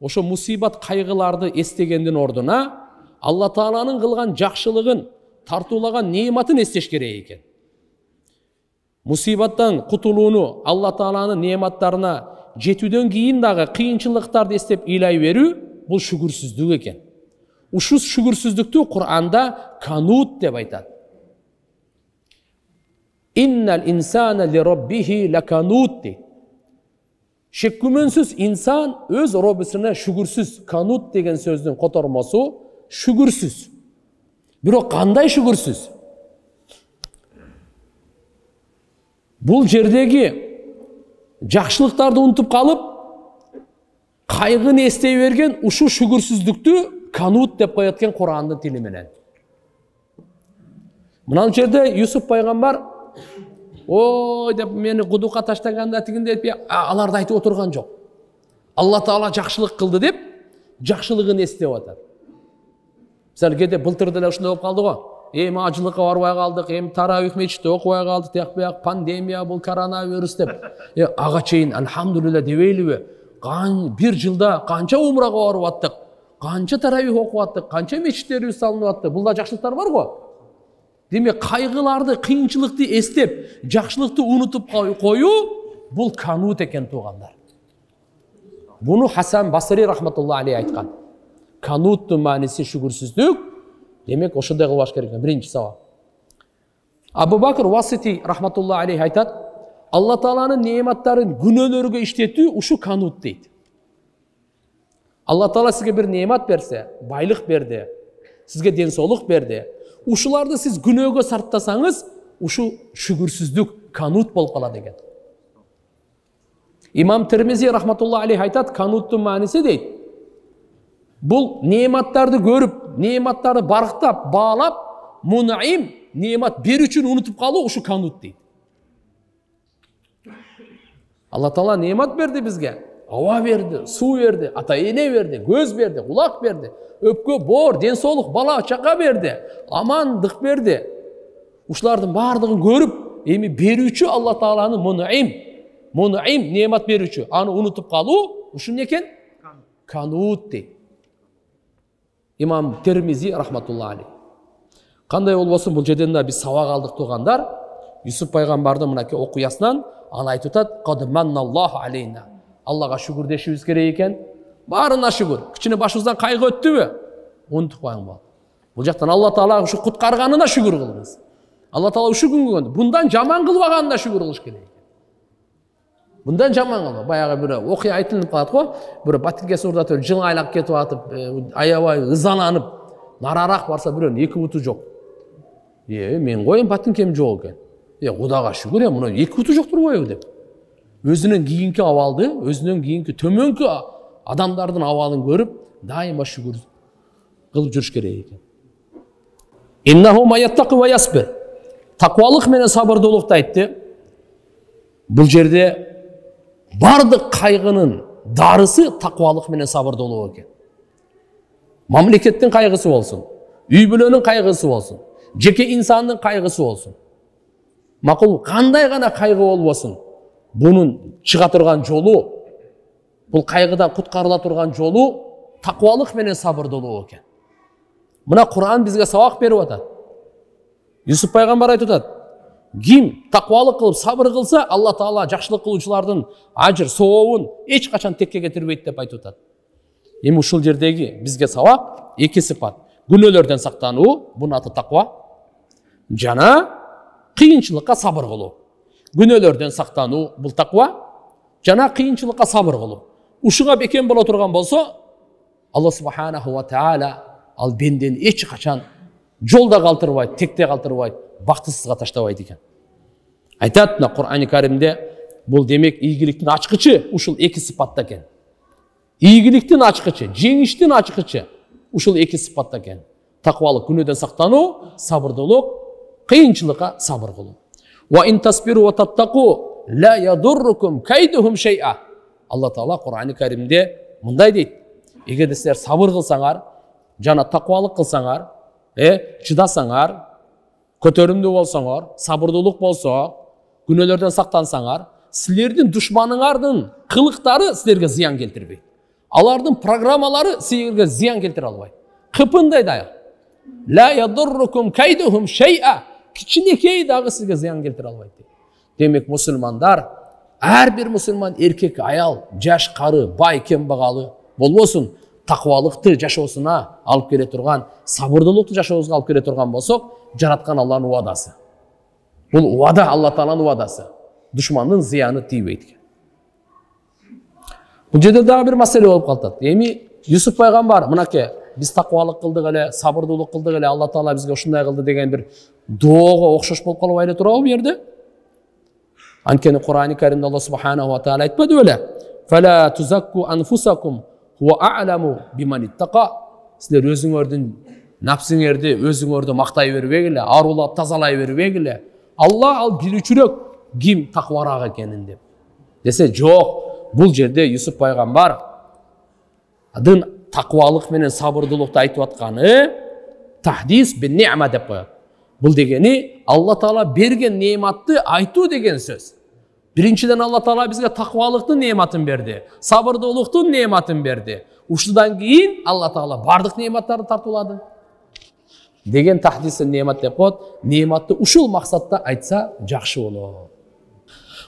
ошо мусибат кайгыларды эстегендин ордуна Алла Тааланын кылган жакшылыгын, тартуулаган неаматын эстеш керек экен. Мусибаттан кутулууну, Алла Тааланын неаматтарына жетүүдөн кийин дагы кыйынчылыктарды эстеп ыйлай берүү бул шүгүрсүздүк экен. Ушул шүгүрсүздүктү Кур'анда канут деп айтат. Иннал инсана ли раббихи лаканут дейт. Шек күмөнсүз инсан өз роббусуна шүгүрсүз. Канут деген сөздүн котормосу шүгүрсүз. Бирок кандай шүгүрсүз? Бул жердеги жакшылыктарды унутуп калып, кайгыны эстей берген ушул шүгүрсүздүктү канут деп коет экен Кур'андын тили менен. Мына жерде Юсуп пайгамбар ой деп мени кудукка таштаганда тигинде деп аларды айтып отурган жок. Алла Таала жакшылык кылды деп жакшылыгын эстеп атат. Мисалы кээде былтыр деле ушундай болуп калды го. Эми ажылыкка барбай калдык, эми таравих мечитте окубай калдык, тияк бияк пандемия бул коронавирус деп. Ага чейин алхамдулилла дебейлиби? Бир жылда канча умрага барып аттык, канча таравих окуп аттык, канча мечиттерибиз салынып атты. Булда жакшылыктар бар го. Демек кайгыларды, кыйынчылыкты эстеп, жакшылыкты унутуп коюу бул канут экен туугандар. Буну Хасан Басри рахматуллахи алейхи айткан. Кануттун мааниси шүгүрсүздүк. Демек ошондой кылбаш керек экен. Биринчи сабак. Абу Бакр Васити рахматуллахи алейхи айтат, Алла Тааланын неаматтарын күнөөлөргө иштетүү ушу канут дейт. Алла Таала сизге бир неамат берсе, байлык берди, сизге ден соолук берди. Ушуларды сиз күнөөгө сарптасаңыз, ушу шүгүрсүздүк, канут болуп калат экен. Имам Тирмизи рахматуллахи алейхи айтат, кануттун мааниси дейт. Бул неаматтарды көрүп, неаматтарды барктап, баалап, мунаим, неамат берүүчүн унутуп калуу ушу канут дейт. Алла Таала неамат берди бизге. Ава берди, суу берди, ата-эне берди, көз берди, кулак берди, өпкө, боор, ден соолук, бала, чака берди, амандык берди. Ушулардын баардыгын көрүп, эми берүүчү Алла Тааланы мунаим неамат берүүчү. Аны унутуп калуу ушу эмне экен? Канут дейт. Имам Тирмизи рахматуллахи алейхи. Кандай болбосун бул жерден да биз сабак алдык туугандар. Юсуп пайгамбардын мынакей окуясынан аны айтып атат, "Кад манналлаху алейна." Аллага шүгүр дешибиз керек экен. Баарына шүгүр. Кичине башыбыздан кайгы өттүбү? Унутпаңыз бул. Бул жактан Алла Таала ушу куткарганына шүгүр кылыңыз. Алла Таала ушу күнгө bundan жаман кылбаганына шүгүр кылыш керек. Bundan жаман кылба. Баягы бир окуя айтылып калат го. Бир батиркеси урдатып, жыңайлап кетип атып, аябай ызаланып, нарарак барса бирөөнүн эки буту жок. Мен коем батиркем жок экен. Кудайга шүгүр, муну эки буту жок турбайбы деп. Өзүнүн кийинки абалды, өзүнүн кийинки төмөнкү адамдардын абалын көрүп, дайыма шүгүр кылып жүрүш керек экен. Иннаху маяттaqi ва ясбир. Таквалык менен сабырдуулукту айтты. Бул жерде бардык кайгынын дарысы таквалык менен сабырдуулук экен. Мамлекеттин кайгысы болсун, үй бүлөнүн кайгысы болсун, жеке инсандын кайгысы болсун. Макул кандай гана кайгы болбосун, бунун чыга турган жолу, бул кайгыдан куткарыла турган жолу таквалык менен сабырдуулук экен. Мына Кур'ан бизге сабак берип атат. Юсуп пайгамбар айтып атат, ким таквалык кылып сабыр кылса, Алла Таала жакшылык кылуучулардын ажыр, сообун эч качан текке кетирбейт деп айтып атат. Эми ушул жердеги бизге сабак эки сыпат. Күнөөлөрдөн сактануу, бунун аты таква. Жана кыйынчылыкка сабыр кылуу. Күнөөлөрдөн сактануу бул таква, жана кыйынчылыкка сабыр кылуу. Ушуга бекем боло турган болсо, Алла субханаху ва таала ал бендени эч качан жолда калтырбайт, текте калтырбайт, бактысызга таштабайт экен. Айтат на Кур'ани Каримде, бул демек ийгиликтин ачкычы ушул эки сыпатта экен. Ийгиликтин ачкычы, жеңиштин ачкычы ушул эки сыпатта экен. Таквалык, күнөөдөн сактануу, сабырдуулук, кыйынчылыкка сабыр кылуу. Ва ин тасбиру ва таттaqu ла ядуррукум кайдухум шай'a. Алла Таала Кур'ани Каримде мындай дейт: эгерде силер сабыр кылсаңар, жана таквалык кылсаңар, чыдасаңар, көтөрүмдүү болсоңор, сабырдуулук болсо, күнөөлөрдөн сактансаңар, силердин душманыңардын кылыктары силерге зыян келтирбейт. Алардын программалары силерге зыян келтире албайт. Кыпындай да. Ла ядуррукум кайдухум шай'a. Кичинекей дагы сизге зыян келтире албайт. Демек мусулмандар, ар бир мусулман эркек, аял, жаш, кары, бай, кембагалы болбосун, таквалыкты жашоосуна алып келе турган, сабырдуулукту жашообузга алып келе турган болсок, жараткан Алланын уадасы. Бул уада Алла Тааланын уадасы. Душмандын зыяны тийбейт. Бул жерде дагы бир маселе болуп калат. Эми Юсуф пайгамбар мынакей биз таквалык кылдык эле, сабырдуулук кылдык эле, Алла Таала бизге ушундай кылды деген бир доого окшош болуп калбай эле турабы бу жерде? Анткени Кур'ан-ы Каримде Алла Субханаху ва Таала айтпады беле? Фала тузакку анфусакум хуа а'ламу биман иттаqa. Силер өзүңөрдүн напсыңерди, өзүңөрдү мактай бербегиле, арулап тазалай бербегиле. Алла ал билүүчүрөөк ким таквараак экенин деп. Десе жок, бул жерде Юсуф пайгамбар адын таквалык менен сабырдуулукту айтып атканы тахдис бин ни'ма деп коет. Бул дегени Алла Таала берген неъматты айтуу деген сөз. Биринчиден Алла Таала бизге таквалыктын неъматын берди, сабырдуулуктун неъматын берди. Ушудан кийин Алла Таала бардык неъматтарды тартуулады. Деген тахдисин неъмат деп коет. Неъматты ушул максатта айтса жакшы болот.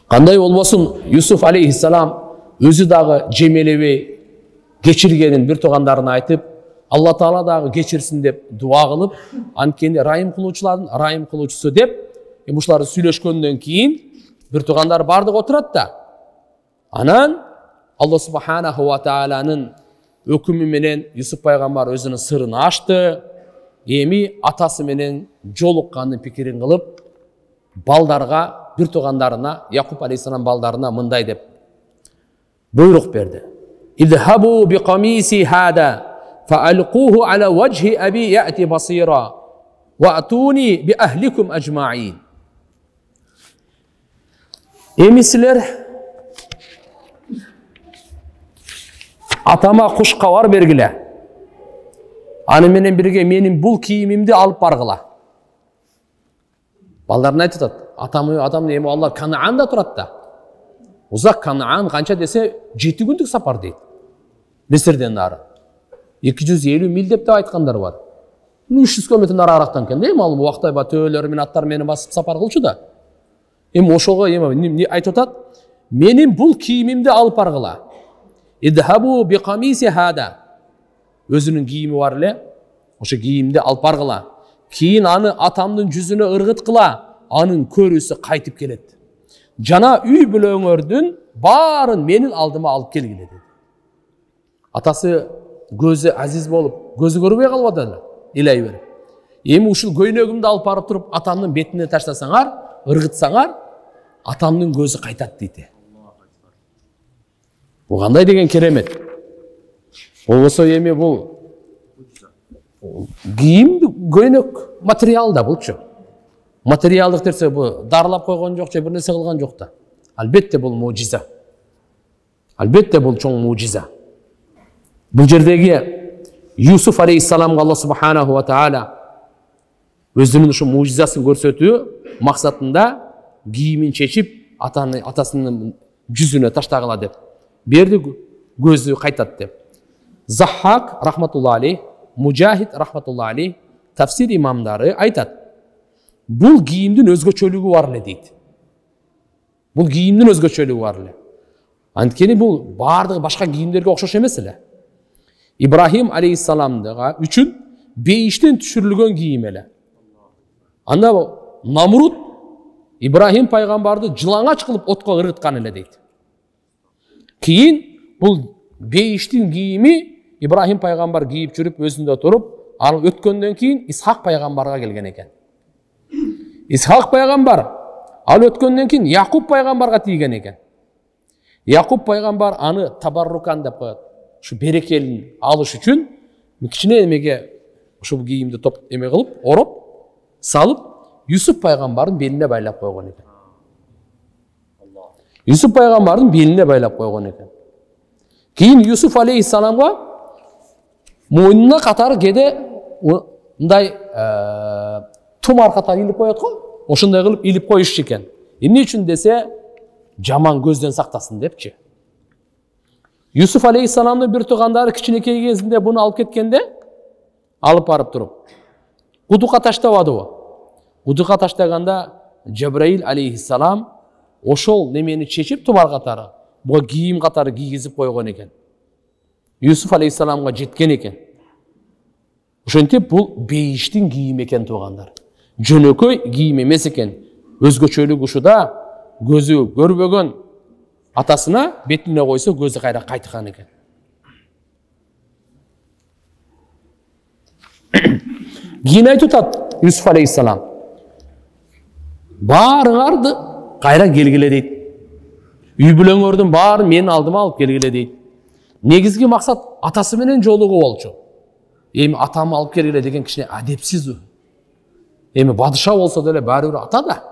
Кандай болбосун, Юсуф алейхиссалам өзү дагы жемелебей кечиргенин бир туугандарына айтып, Алла Таала дагы кечирсин деп дуа кылып, анткени райым кылуучулардын райым кылуучусу деп, ушулар сүйлөшкөндөн кийин бир туугандар бардык отурат да. Анан Алла Субханаху ва Тааланын өкүмү менен Юсуф пайгамбар өзүнүн сырын ачты. Эми атасы менен жолукканын пикирин кылып, балдарга, бир туугандарына, Якуб алейхиссалам балдарына мындай деп буйрук берди. Идхабу би камиси хада فألقوه على وجه أبي يأتي بصيرا وأتوني بأهلكم أجمعين. Emisiler atama kuş kavar bergile. Anı menen birge menin bul kiyimimdi alıp bargıla. Ballarına aytıtat. Adam neymi Allah Kanaan'da turat da. Uzak Kanaan kança dese 7 gündük sapar deydi. Misirden nari. 250 mil деп айткандар бар. 300 километр нараарактан экен, дейм, ал убакта төөлөр менен аттар мени басып сапар кылчу да. Эми ошого эми айтып атат, менин бул кийимимди алып баргыла. Идхабу би камиси хада. Өзүнүн кийими бар эле, ошо кийимди алып баргыла. Кийин аны атамдын жүзүнө ыргыткыла, анын көрүүсү кайтып келет. Жана үй бүлөңөрдүн баарын менин алдыма алып келгиле dedi. Атасы gözü aziz bolup, gözü көрбөй калып эле, илей берип. Эми ушул көйнөгүмдү алып барып туруп, атамдын бетине таштасаңар, ыргытсаңар, атамдын көзү кайтат дейти. Бул кандай деген керемет. Болбосо эми бул кийим, көйнөк материал да булчу. Материалдык десе бул дарылап койгон жок же бир нерсе кылган жок да. Албетте бул мужиза. Албетте бул чоң мужиза. Бұл жердегі Юсуф алейхиссаламға Алла Субханаху ва Таала өзінің ушу мужизасын көрсөтүү максатында кийимин чечип атасынын жүзүнө таштагыла деп берди, көзү кайтат деп. Заххак рахматулла алейх, Мужахид рахматулла алейх, тафсир имамдары айтат. Бул кийимдин өзгөчөлүгү бар эле дейт. Бул кийимдин өзгөчөлүгү бар эле. Анткени бул бардыгы башка кийимдерге окшош эмес эле. İbrahim aleyhissalam'da üçün beyişten düşürülgen giyim ele. Anda Namrut İbrahim paygambardı cılanaç kılıp otqa ırgıtkan ele deydi. Keyin bu beyiştin giyimi İbrahim paygambar giyip çürüp özünde turup, al ötkönden keyin İshak paygambarga gelgen eken. İshak paygambar al ötkönden keyin Yakup paygambarga тийген eken. Yakup paygambar anı tabarrukan dep koyat. Şu berekelin alış üçün kичине эмеге ушул кийимди топ эме кылып, ороп, салып, Юсуф пайгамбардын белине байлап койгон экен. Юсуф пайгамбардын белине байлап койгон экен. Кийин Юсуф алейхиссаламга мойнуна катары кеде мындай тум аркатан илип коет го. Ошондой кылып илип коюшчу экен. Эмне үчүн десе, жаман көздөн сактасын депчи. Юсуф алейхиссаламдын бир туугандары кичинекей кезинде буну алып кеткенде, алып барып туруп кудукка таштабадыбы? Кудукка таштаганда Жабраил алейхиссалам ошол немени чечип тумар катары, буга кийим катары кийгизип койгон экен. Юсуф алейхиссаламга жеткен экен. Ошентип бул бейиштин кийими экен туугандар. Жөнөкөй кийим эмес экен. Өзгөчөлүк ушуда көзү көрбөгөн атасына бетине койсо көзү кайра кайткан экен. Кийин айтып атат Юсуф алейхиссалам. Баарыңарды кайра келгиле дейт. Үй бүлөңөрдүн баарын менин алдыма алып келгиле дейт. Негизги максат атасы менен жолугуу болчу. Эми атамы алып келгиле деген кичине адепсиз. Эми бадыша болсо деле баары бир ата да.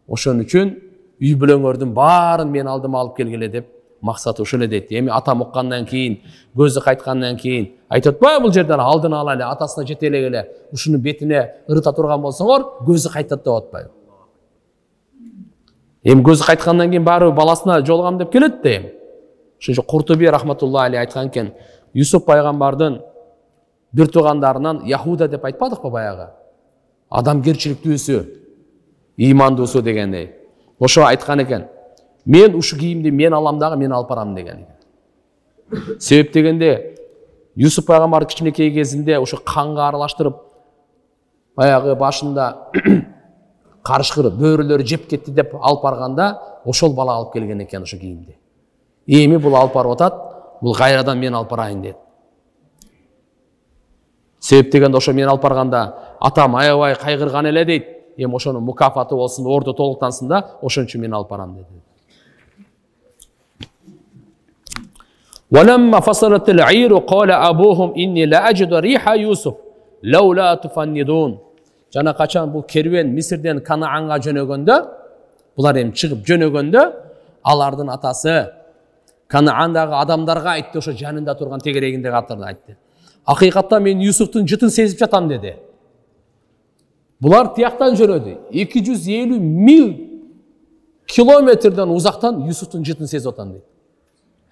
Ошон үчүн үй бүлөңөрдүн баарын менин алдыма алып келгиле деп максаты ошол эле дейт. Эми атам уккандан кийин, көзү кайткандан кийин айтып атпайбы бул жерден алдын ала эле атасына жете эле ушуну бетине ырыта турган болсоңор, көзү кайтат деп атпайбы. Эми көзү кайткандан кийин баары баласына жолугам деп келет да эми. Ошо Куртуби рахматуллахи алейхи айткан экен, Юсуф пайгамбардын бир туугандарынан Яхуда деп айтпадыкпы баягы? Адамгерчиликтүүсү, ыймандуусу дегендей. Ошо айткан экен. Мен ушу кийимди мен алам дагы мен алып барам деген экен. Себеп дегенде Юсуф пайгамбар кичинекей кезинде ошо канга аралаштырып баягы башында карышкыр бөөрөлөр жеп кетти деп алып барганда ошол бала алып келген экен ошо кийимди. Эми бул алып барып атат, бул кайрадан мен алып барайын деді. Себеп дегенде ошо мен алып барганда атам аябай кайгырган эле дейт. Эми ошонун мукафаты болсун, ордо толуктансын да, ошон үчүн мен алып барам деди. ولما فصلت العير قال أبوهم إني لا أجد ريح يوسف لولا تفندون. Жана качан бул керуен Мисирден Канаанга жөнөгөндө, булар эми чыгып жөнөгөндө, алардын атасы Канаандагы адамдарга айтты, ошо жанында турган тегерегиндеги аттарына айтты. Акыйкатта мен Юсуфтун жытын сезип жатам деди. Булар тияктан жөнөдү. 250 мил километрден узактан Юсуфтун жытын сезип атам дейт.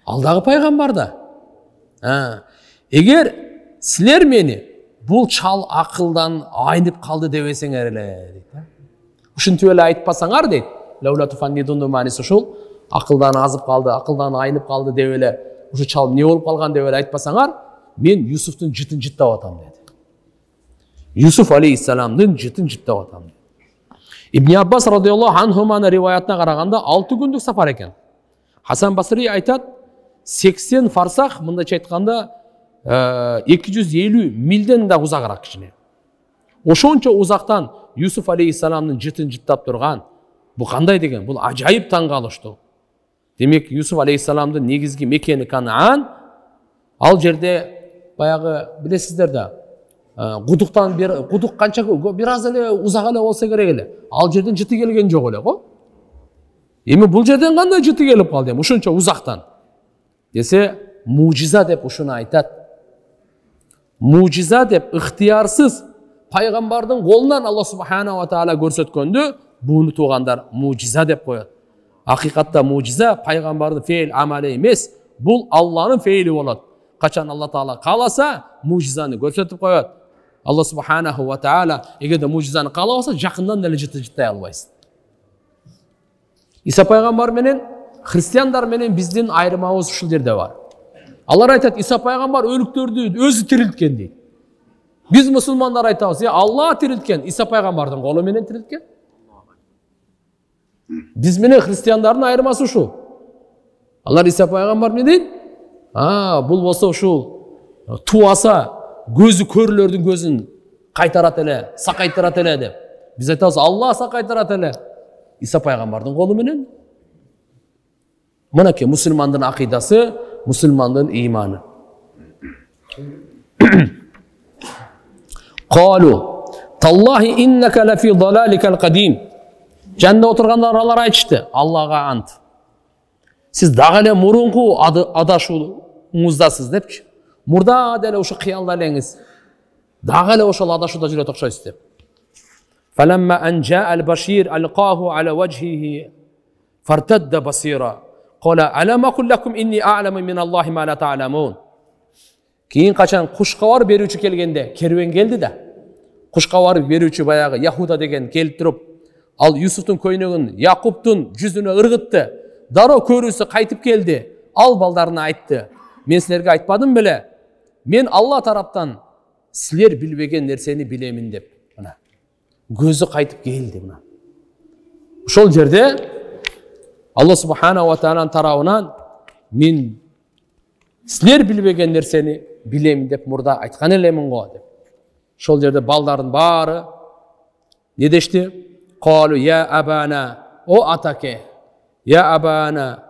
Алдағы пайғамбарда. Егер сілер мені бұл чал ақылдан айнып қалды дебесеңер эле дейт. Ушинтип эле айтпасаңар дейт. Лаула туфаннидунду мааниси ушул. Ақылдан азып қалды, ақылдан айнып қалды деп эле, ушу чал не болуп калган деп эле айтпасаңар, мен Юсуфтун жытын жыттап атам деди. Юсуф алейхиссаламдын жытын жыттап атам. Ибн Аббас радиаллаху анхуманын риваятына караганда 6 күндүк сапар экен. Хасан Басри айтат, 80 фарсах, мындайча айтканда 250 милден да узагыраак кичине. Ошончо узактан Юсуф алейхиссаламдын жытын жыттап турган, бул кандай деген? Бул ажайып таң калыштуу. Демек Юсуф алейхиссаламдын негизги мекени Канаан, ал жерде баягы билесиздер да, кудук канча бир аз эле узак эле болсо керек эле. Ал жерден жыты келген жок эле го. Эми бул жерден кандай жыты келип калды эми ушунча узактан? Десе, мужиза деп ушуну айтат. Мужиза деп ыктыярсыз пайгамбардын колунан Алла субхана ва таала көрсөткөндү, буну туугандар мужиза деп коет. Акыйкатта мужиза пайгамбардын фейл амали эмес, бул Алланын фейли болот. Качан Алла таала кааласа, мужизаны көрсөтүп коет. Алла субхана ва таала эгерде мужизаны каалабаса, жакындан деле жыттай албайсың. Иса пайгамбар менен христиандар менен биздин айырмабыз ушул жерде бар. Алар айтат, Иса пайгамбар өлүктөрдү өзү тирилткен дейт. Биз мусулмандар айтабыз, Алла тирилткен, Иса пайгамбардын колу менен тирилткен. Биз менен христиандардын айырмасы ушул. Алар Иса пайгамбар менен, бул болсо ушул туаса көзү көрүлөрдүн көзүн кайтарат эле, сакайтырат эле деп. Биз айтабыз, Алла сакайтырат эле. Иса пайгамбардын колу менен. Мынакей мусулмандын акыйдасы, мусулмандын ыйманы. Қалу, таллахи иннака лафи далаликал кадим. Жанында отургандар алар айтышты, Аллага ант. Сиз дагы эле мурунку адашууңуздасыз депчи. Мурда деле ушу кыялда элеңиз. Дагы эле ошол адашууда жүрөт окшойсуз деп. فَلَمَّا أَنْ جَاءَ الْبَشِيرُ أَلْقَاهُ عَلَى وَجْهِهِ فَارْتَدَّ بَصِيرًا قَالَ أَلَمْ أَقُلْ لَكُمْ إِنِّي أَعْلَمُ مِنَ اللّٰهِ مَا لَا تَعْلَمُونَ. Кейін қашан құшқауар беруші келгенде, керуен келді да, құшқауар беруші баяғы Яхуда деген келіп тұрып, ал Юсуфтың көйнегін Яқубтың жүзіне ырғытты. Даро көрісі қайтып келді. Ал балдарына айтты: мен сілерге айтпадым біле, мен Алла тараптан сілер білбеген нәрсені білемін деп. Көзі қайтып келді. Ошол жерде Алла субхана ва тағаланың тарауынан мен сілер білбеген нәрсені білемін деп мұрда айтқан елемін ғой деп. Ошол жерде балдардың бары не дешті? Қалу я абана, о атаке, я абана,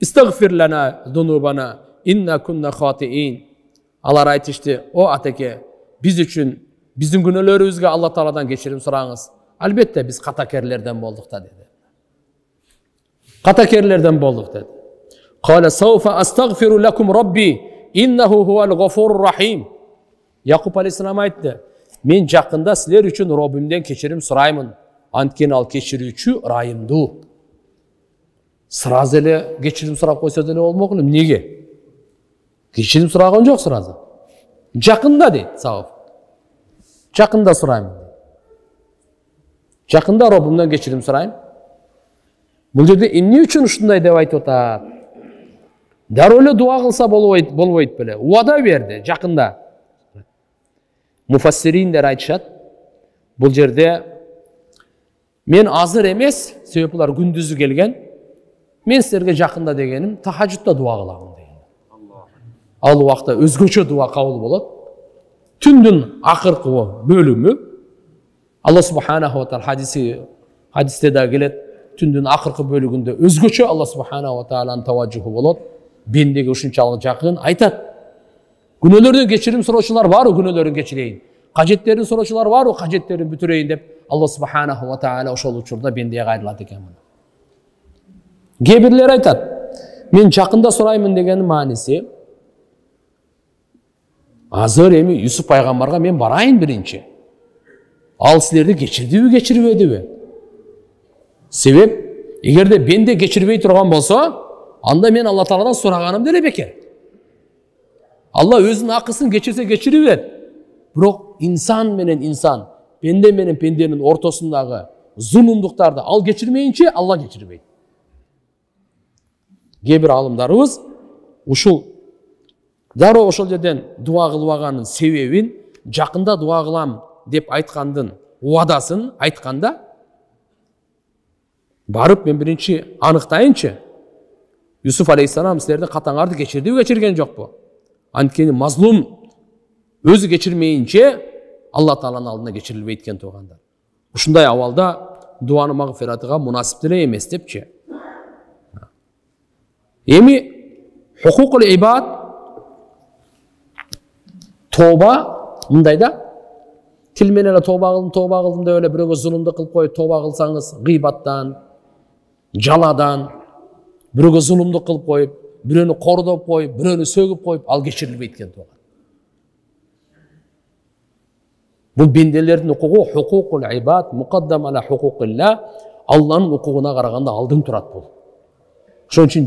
истағфир лана дунубана, инна кунна хатиин. Алар айтышты: о атаке, біз үшін біздің күнәлөрүбүзгө Алла Тааладан кечирим сураңыз. Албетте біз катакерлерден болдук да деди. Катакерлерден болдук деди. Кала сауфа астагфиру лакум рабби иннаху хувал гафурур рахим. Якуб алейхиссалам айтты: мен жакында силер үчүн Роббимден кечирим сураймын. Анткени ал кечирүүчү, райымдуу. Сразу эле кечирим сурап койсо деле болмок эле. Неге? Кечирим сураган жок сразу. Жакында дейт сауф. Жакында сурайм. Жакында Роббимден кечирим сурайм. Бул жерде эмне үчүн ушундай деп айтып атат? Дароо эле дуа кылса болбойт беле. Уада берди жакында. Муфассириндер айтышат, бул жерде мен азыр эмес, себеби булар күндүзү келген. Мен силерге жакында дегеним тахажжудта дуа кыламын деген. Ал убакта өзгөчө дуа кабыл болот. Түндүн акыркы бөлүмү Алла субханаху ва таала хадисте да келет. Түндүн акыркы бөлүгүндө өзгөчө Алла субханаху ва тааланын таважжуху болот. Бендеге ушунчалык жакын айтат. Күнөөлөрдөн кечирим суроочулар барбы, күнөөлөрүн кечирейин. Кажеттерин суроочулар барбы, кажеттерин бүтүрөйүн деп Алла субханаху ва таала ошол учурда бендеге кайрылат экен. Кээ бирлер айтат: мен жакында сураймын дегенин мааниси азыр эми Юсуп пайгамбарга мен барайын биринчи. Ал силерди кечирдиби, кечирбедиби? Себеп, эгерде бенде кечирбей турган болсо, анда мен Алла Тааладан сураганым деле бекер. Алла өзүнүн акысын кечирсе кечире берет. Бирок инсан менен инсан, пенде менен пенденин ортосундагы зулумдуктарды ал кечирмейинче Алла кечирбейт. Кээ бир алымдарыбыз ушул дароо ошол жерден дуа кылбаганын себебин, жакында дуа кылам деп айткандын уадасын айтканда барып мен биринчи аныктайынчы. Юсуф алейхиссалам силердин катаңарды кечирдиби, кечирген жокпу? Анткени мазлум өзү кечирмейинче Алла Тааланын алдына кечирилбейт экен туугандар. Ушундай абалда дуаны магфиратыга мунасип деле эмес депчи. Эми хукукул ибад тоба мындай да. Тил менен эле тоба кылдым деп эле бирөөгө зулумдук кылып коюп тоба кылсаңыз, гыйбаттан, жаладан, бирөөгө зулумдук кылып коюп, бирөөнү кордоп коюп, бирөөнү сөгүп коюп, ал кечирилбейт экен тууган. Бул бенделердин укугу хукукул ибад мукаддам ала хукукилла, Алланын укугуна караганда алдын турат бул. Ошон үчүн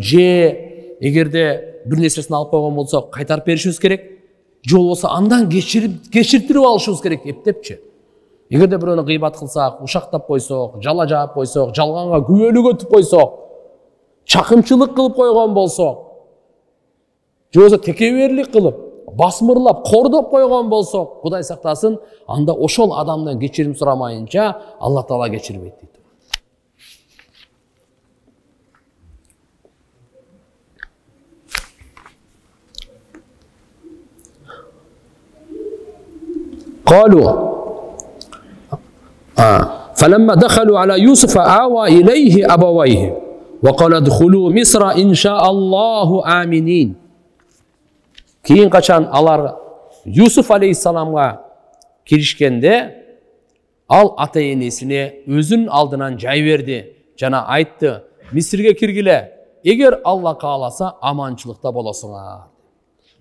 эгерде бир нерсесин алып койгон болсок, кайтарып беришибиз керек. Же болбосо андан кечиртирип алышыбыз керек эптепчи. Эгерде бирөөнү гыйбат кылсак, ушактап койсок, жала жаап койсок, жалганга күбөлүк өтүп койсок, чакымчылык кылып койгон болсок, же болбосо текеберлик кылып, басмырлап, кордоп койгон болсок, Кудай сактасын, анда ошол адамдан кечирим сурамайынча Алла Таала кечирбейт дейт. قالوا فلما دخلوا على يوسف آوى إليه أبويه وقال ادخلوا مصر إن شاء الله آمنين. Кейін қачан алар Юсуф алейхиссаламга киришкенде, ал ата энесине өзүнүн алдынан жай берди жана айтты: Мисирге киргиле, эгер Алла кааласа аманчылыкта болосуңар.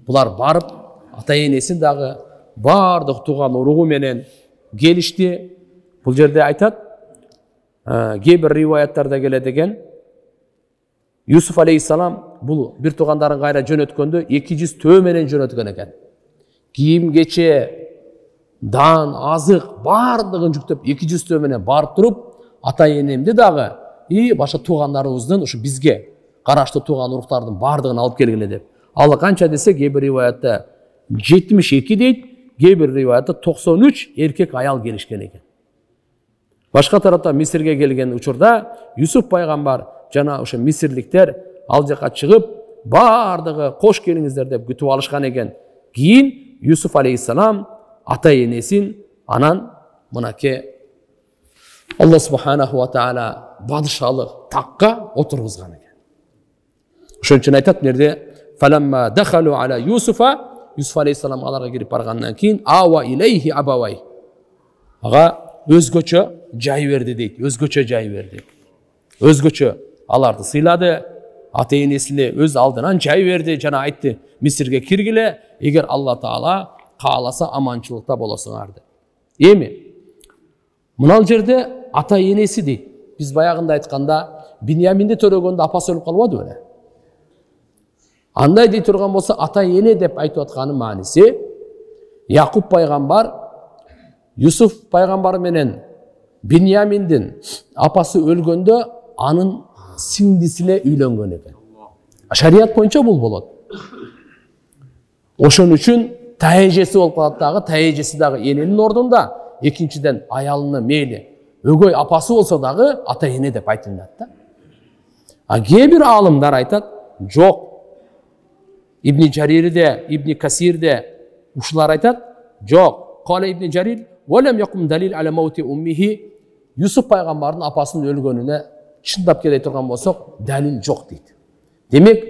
Булар барып ата энесин дагы бардык туган уругу менен келишти. Бұл жерде айтат, кейбір риуаяттарда келеді екен, Юсуф алейхиссалам бұл бір туғандарын қайра жөнөткөндө 200 төө менен жөнөткөн экен. Кийим кече, дан, азык бардығын жүктөп 200 төө менен барып туруп, ата энемди дагы башка туугандарыбыздын ушу бизге караштуу тууган уруктардын бардығын алып келгиле деп. Ал канча десе, кейбир риwayatта 72 дейт, кейбир риwayatта 93 эркек аял келишкен экен. Башка тарапта Мисирге келген учурда Юсуф пайгамбар жана ошо мисирликтер ал жака чыгып, бардыгы кош келиңиздер деп күтүп алышкан экен. Кийин Юсуф алейхиссалам ата энесин анан мынаке Алла субханаху ва таала бадышалык такка отургузган экен. Ошон үчүн айтат мерде фаламма дахалу ала Юсуфа, Юсуф алейхиссалам аларга кирип баргандан кийин ава илейхи абавай, ага өзгөчө жай берди дейт, өзгөчө жай берди. Өзгөчө аларды сыйлады, ата энесине өз алдынан жай берди жана айтты, Мисирге киргиле, эгер Алла таала кааласа аманчылыкта болосуңар деп. Эми мынал жерде ата энеси дейт. Биз баягында айтканда Биньяминди төрөгөндө апасы өлүп калбады беле? Андай дей турган болсо ата эне деп айтып атканын мааниси, Якуб пайгамбар Юсуф пайгамбар менен Биньяминдин апасы өлгөндө анын сиңдисине үйлөнгөн экен. Шарият боюнча бул болот. Ошон үчүн таэжеси болуп калат дагы, таэжеси дагы эненин ордунда, экинчиден аялына мейли өгөй апасы болсо дагы ата эне деп айтылат да. Кээ бир аалымдар айтат, жок. Ибн Жарирде, Ибн Касирде ушулар айтат, жок. Кала Ибн Жарир, "Валам якум далил ала маути уммихи", Юсуф пайгамбардын апасынын өлгөнүнө чындап келе турган болсок, далил жок дейт. Демек,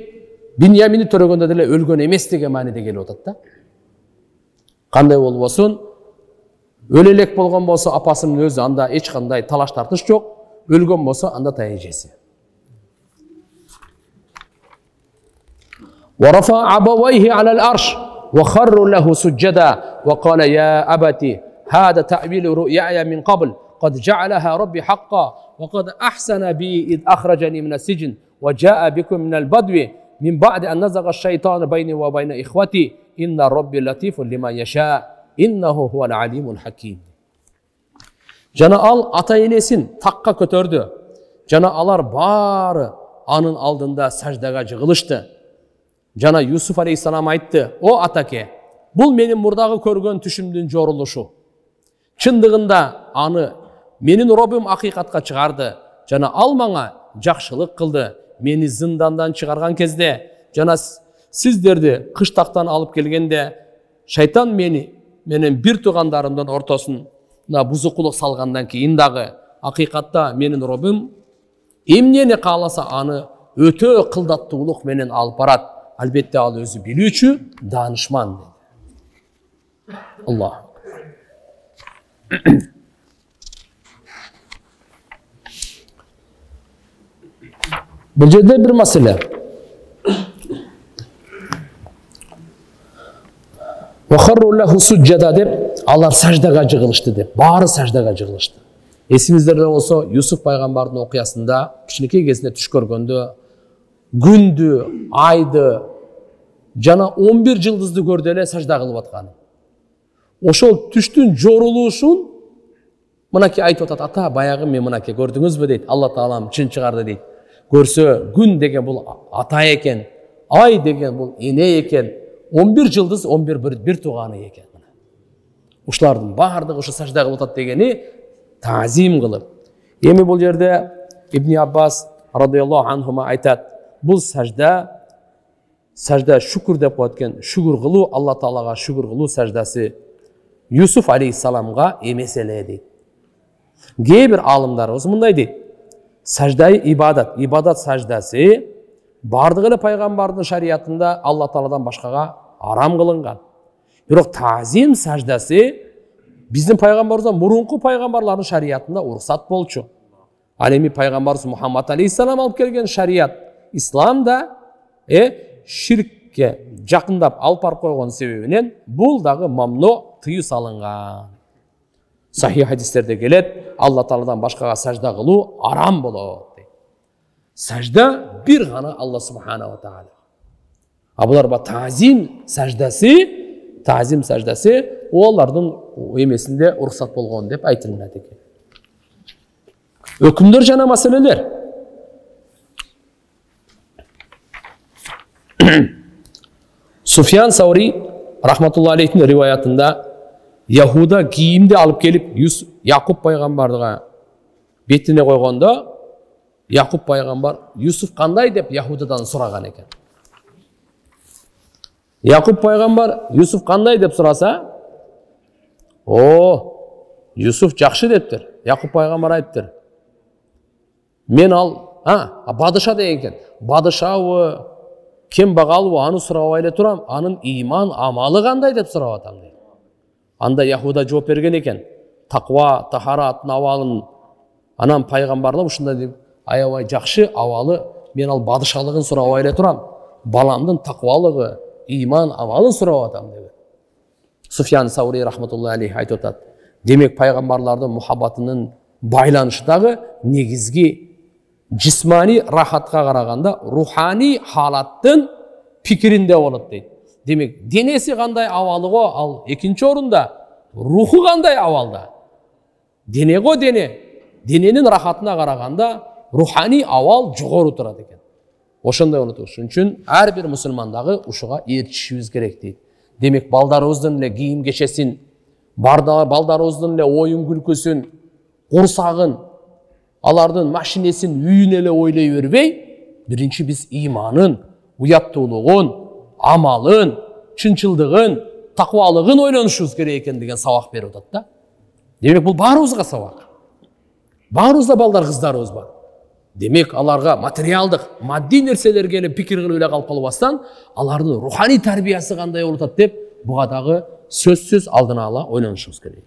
Биньяминди төрөгөндө деле өлгөн эмес деген мааниде келип атат да. Кандай болбосун, өлө элек болгон болсо апасынын өзү, анда эч кандай талаш тартыш жок, өлгөн болсо анда таэжеси. ورفع أبويه على العرش وخروا له سجدا وقال يا أبتي هذا تأويل رؤياي من قبل قد جعلها ربي حقا وقد أحسن بي إذ أخرجني من السجن وجاء بكم من البدو من بعد أن نزغ الشيطان بيني وبين إخوتي إن ربي لطيف لما يشاء إنه هو العليم الحكيم. Жана ал ата энесин такка көтөрдү. Жана алар баары анын алдында саждага жыгылышты. Жана Юсуф алейхиссалам айтты, о атаке, бул менин мурдагы көргөн түшүмдүн жорулушу. Чындыгында аны менин Роббим акыйкатка чыгарды. Жана ал мага жакшылык кылды. Мени зындандан чыгарган кезде, жана сиздерди кыштактан алып келгенде, шайтан менин бир туугандарымдын ортосуна бузукулук салгандан кийин дагы акыйкатта менин Роббим эмнени кааласа аны өтө кылдаттуулук менен алып барат. Албетте ал өзү билүүчү, данышман dedi. Allah. Бұл жерде бір маселе. وَخَرُّوا لَهُ سُجَّدًا деп, алар саждаға жығылышты деп, бары саждаға жығылышты. Есіңіздерде болса, Юсуф пайғамбардың оқиясында, кішінекей кезінде түш көргенде, күнді, айды, жана 11 жылдызды көрді эле сажда кылып атканы. Ошол түштүн жорулушун мынаке айтып атат, ата баягы мен мынаке көрдүңүзбү дейт, Алла таалам чын чыгарды дейт. Көрсө, күн деген бул ата экен, ай деген бул эне экен, 11 жылдыз 11 бир тууганы экен. Ушулардын баардыгы ушу сажда кылып атат дегени таазим кылып. Эми бул жерде Ибн Аббас радыйаллаху анхума айтат, бул сажда шүкүр деп коет экен, шүкүр кылуу, Алла таалага шүкүр кылуу саждасы Юсуф алейхиссаламга эмес эле дейт. Кээ бир аалымдарыбыз мындай дейт, саждай ибадат саждасы бардыгы эле пайгамбардын шариятында Алла тааладан башкага арам кылынган. Бирок таазим саждасы биздин пайгамбарыбыздан мурунку пайгамбарлардын шариятында уруксат болчу. Ал эми пайгамбарыбыз Мухаммад алейхиссалам алып келген шарият исламда ширкке жакындап алып барып койгон себебинен бул дагы мамно тыюу салынган. Сахих хадистерде келет, Алла Тааладан башкага сажда кылуу арам болот дейт. Сажда бир гана Алла субхана ва таала. Булар тазим саждасы олардын эмесинде уруксат болгон деп айтылат экен. Өкүмдөр жана маселелер. Суфьян Саури рахматулла алейхтин риваятында Яхуда кийимди алып келип Якуб пайгамбарга бетине койгондо, Якуб пайгамбар Юсуф кандай деп Яхудадан сураган экен. Якуб пайгамбар Юсуф кандай деп сураса, Юсуф жакшы дептир. Якуб пайгамбар айтыптыр. Мен бадыша деген экен. Бадышабы, кем багалбы, аны сурабай эле турам, анын иман амалы кандай деп сурап атам дейт. Анда Яхуда жооп берген экен. Таква, тахарат, абалын. Анан пайгамбарлар ушундай деп, аябай жакшы абалы, мен ал бадышалыгын сурабай эле турам. Баламдын таквалыгы, иман амалын сурап атам деп. Суфьян Саури рахматулла алейхи айтып атат. Демек пайгамбарлардын мухаббатынын байланышы дагы негизги жисмани рахатка караганда рухани халаттын пикиринде болот дейт. Демек денеси кандай абалыго ал экинчи орунда, руху кандай абалда. Денего дене, дененин рахатына караганда рухани абал жогору турат экен. Ошондой болот. Ошон үчүн ар бир мусулман дагы ушуга ээрчишибиз керек дейт. Демек балдарыбыздын эле кийим кечесин, балдарыбыздын эле оюн күлкүсүн, курсагын, алардын машинесин, үйүн эле ойлой бербей, биринчи биз иманын, уяттуулугун, амалын, чынчылдыгын, таквалыгын ойлонушубуз керек экен деген сабак берип атат да. Демек бул баарыбызга сабак. Баарыбызда балдар, кыздарыбыз бар. Демек аларга материалдык, мадди нерселерге эле пикир кылып эле калып калбастан, алардын руханий тарбиясы кандай болуп атат деп буга дагы сөзсүз алдына ала ойлонушубуз керек.